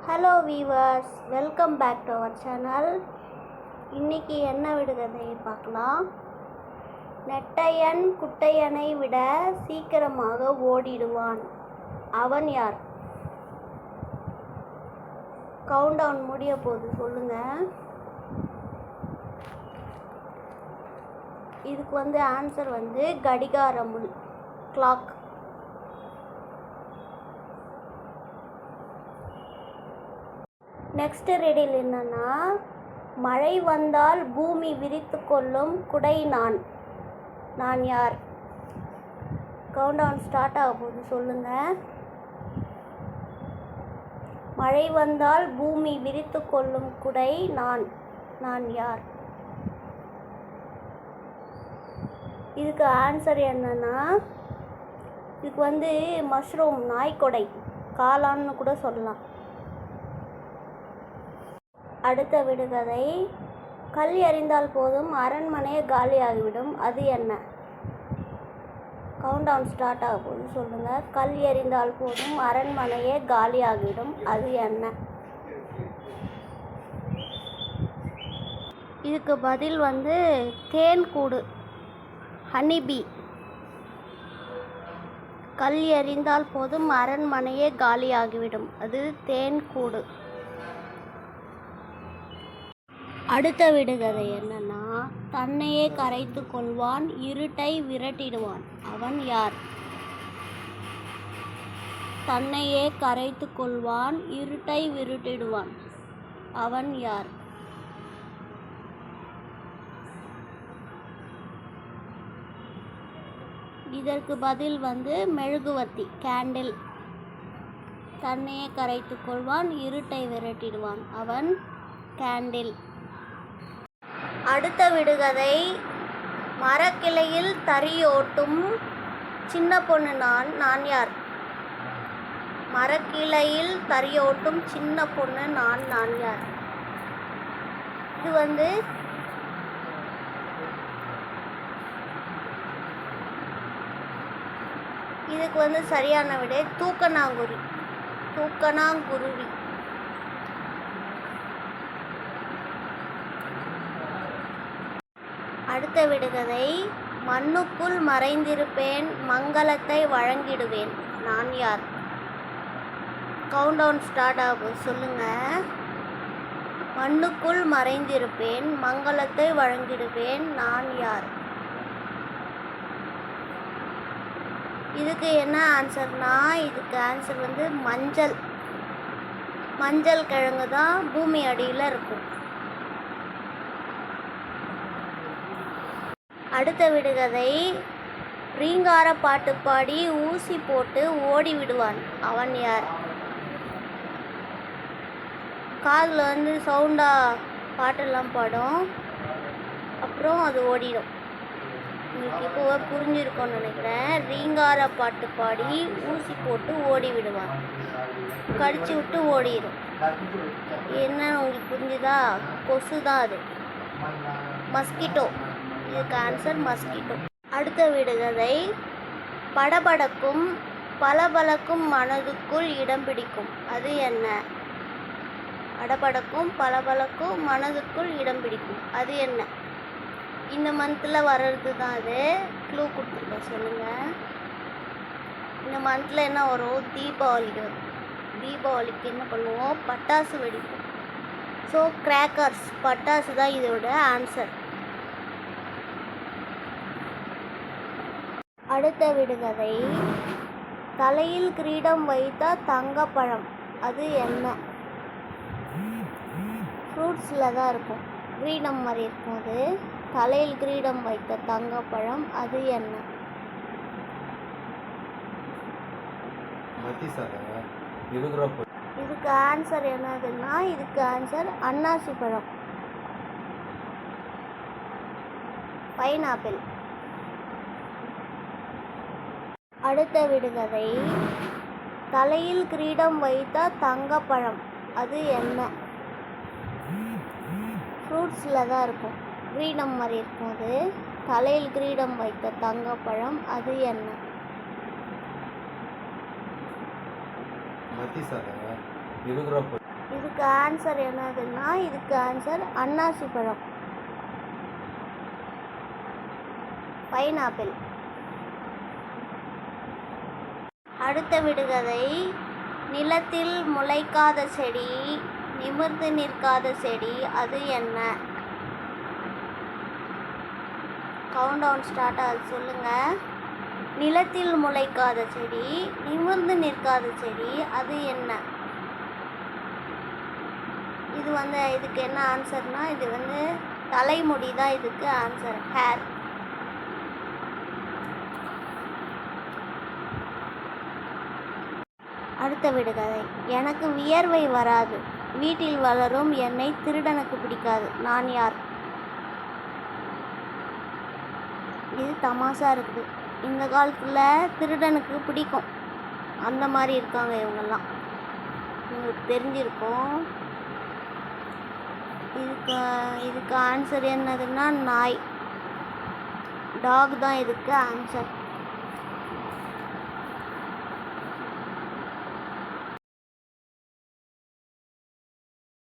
Hello viewers, welcome back to our channel. இன்றைக்கி என்ன விடுகதையை பார்க்கலாம். நெட்டையன் குட்டையனை விட சீக்கிரமாக ஓடிடுவான், அவன் யார்? கவுண்ட் டவுன் முடிய போகுது, சொல்லுங்கள். இதுக்கு ஆன்சர் கடிகாரமுள், கிளாக். நெக்ஸ்ட் ரெடில் என்னன்னா, மழை வந்தால் பூமி விரித்து கொள்ளும் குடை நான். நான் யார்? கவுண்ட் டவுன் ஸ்டார்ட் ஆக போகுது, சொல்லுங்க. மழை வந்தால் பூமி விரித்து கொள்ளும் குடை நான். நான் யார்? இதுக்கு ஆன்சர் என்னன்னா, இதுக்கு மஷ்ரூம், நாய்க்கொடை, காளான்னு கூட சொல்லலாம். அடுத்த விடுகதை, கல் எறிந்தால் போதும் அரண்மனையை காலியாகிவிடும், அது என்ன? கவுண்ட் டவுன் ஸ்டார்ட் ஆக போகுது, சொல்லுங்கள். கல் எறிந்தால் போதும் அரண்மனையே காலியாகிவிடும், அது என்ன? இதுக்கு பதில் தேன் கூடு, ஹனிபி. கல் எறிந்தால் போதும் அரண்மனையே காலியாகிவிடும், அது தேன் கூடு. அடுத்த விடுகதை என்னன்னா, தன்னையே கரைத்து கொள்வான், இருட்டை விரட்டிடுவான், அவன் யார்? தன்னையே கரைத்து கொள்வான், இருட்டை விரட்டிடுவான், அவன் யார்? இதற்கு பதில் மெழுகுவர்த்தி, கேண்டில். தன்னையே கரைத்து கொள்வான், இருட்டை விரட்டிடுவான், அவன் கேண்டில். அடுத்த விடுகதை, மரக்கிளையில் தறியோட்டும் சின்ன பொண்ணு நான். நான் யார்? மரக்கிளையில் தறியோட்டும் சின்ன பொண்ணு நான். நான் யார்? இது இதுக்கு சரியான விடை தூக்கணாங்குருவி, தூக்கணாங்குருவி. அடுத்த விடுகதை, மண்ணுக்குள் மறைந்திருப்பேன், மங்களத்தை வழங்கிடுவேன், நான் யார்? கவுண்ட் டவுன் ஸ்டார்ட் ஆகும், சொல்லுங்க. மண்ணுக்குள் மறைந்திருப்பேன், மங்களத்தை வழங்கிடுவேன், நான் யார்? இதுக்கு என்ன ஆன்சர்னா, இதுக்கு ஆன்சர் மஞ்சள். மஞ்சள் கிழங்கு தான் பூமி அடியில் இருக்கும். அடுத்த விடுகதை, ரீங்கார பாட்டு பாடி ஊசி போட்டு ஓடி விடுவான், அவன் யார்? காதில் சவுண்டாக பாட்டெல்லாம் பாடும், அப்புறம் அது ஓடிடும். உங்களுக்கு இப்போ புரிஞ்சிருக்கோன்னு நினைக்கிறேன். ரீங்கார பாட்டு பாடி ஊசி போட்டு ஓடி விடுவான், கடிச்சு விட்டு ஓடிடும். என்னன்னு உங்களுக்கு புரிஞ்சுதா? கொசு தான் அது, மஸ்கிட்டோ. இதுக்கு ஆன்சர் மஸ்கிட்டோ. அடுத்த விடுகதை, படபடக்கும் பளபளக்கும் மனதுக்குள் இடம் பிடிக்கும், அது என்ன? படபடக்கும் பளபளக்கும் மனதுக்குள் இடம் பிடிக்கும், அது என்ன? இந்த மந்தில் வர்றது தான் அது. க்ளூ கொடுத்துருக்கேன், சொல்லுங்கள். இந்த மந்தில் என்ன வரும்? தீபாவளிக்கு வரும். தீபாவளிக்கு என்ன பண்ணுவோம்? பட்டாசு வெடிப்போம். ஸோ கிராக்கர்ஸ், பட்டாசு தான் இதோட ஆன்சர். அடுத்த விடுகதை, தலையில் கிரீடம் வைத்த தங்கப்பழம், அது என்ன? ஃப்ரூட்ஸில் தான் இருக்கும், கிரீடம் மாதிரி இருக்கும் அது. தலையில் கிரீடம் வைத்த தங்கப்பழம், அது என்ன? இதுக்கு ஆன்சர் என்னதுன்னா, இதுக்கு ஆன்சர் அன்னாசி பழம், பைனாப்பிள். அடுத்த விடுகதை, தலையில் கிரீடம் வைத்த தங்கப்பழம், அது என்ன? ஃப்ரூட்ஸில் தான் இருக்கும், கிரீடம் மாதிரி இருக்கும் அது. தலையில் கிரீடம் வைத்த தங்கப்பழம், அது என்ன? மத்தி சார் 20 ரூபா இதுக்கு ஆன்சர் என்னதுன்னா, இதுக்கு ஆன்சர் அன்னாசி பழம், பைனாப்பிள். அடுத்த விடுகதை, நிலத்தில் முளைக்காத செடி, நிமிர்ந்து நிற்காத செடி, அது என்ன? கவுண்ட் டவுன் ஸ்டார்ட் ஆகுது, சொல்லுங்க. நிலத்தில் முளைக்காத செடி, நிமிர்ந்து நிற்காத செடி, அது என்ன? இது இதுக்கு என்ன ஆன்சர்னா, இது தலைமுடி தான் இதுக்கு ஆன்சர், ஹேர். அடுத்த விடுகதை, எனக்கு வியர்வை வராது, வீட்டில் வளரும் என்னை திருடனுக்கு பிடிக்காது, நான் யார்? இது தமாஷா இருக்குது. இந்த காலத்தில் திருடனுக்கு பிடிக்கும், அந்த மாதிரி இருக்காங்க இவங்கெல்லாம். உங்களுக்கு தெரிஞ்சிருக்கும். இதுக்கு ஆன்சர் என்னதுன்னா நாய், டாக் தான் இதுக்கு ஆன்சர்.